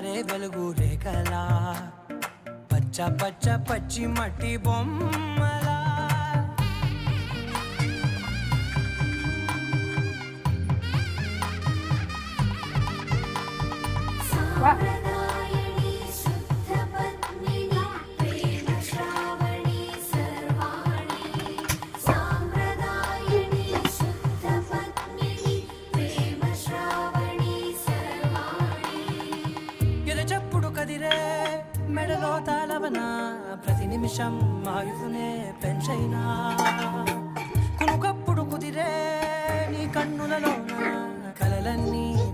జారే వెలుగు రేఖలా పచ్చ పచ్చ పచ్చి మట్టి బొమ్మలా మెడలో తాళవన ప్రతి నిమిషం ఆయువునే పెంచైనా కునుకప్పుడు కుదిరే నీ కన్నులలో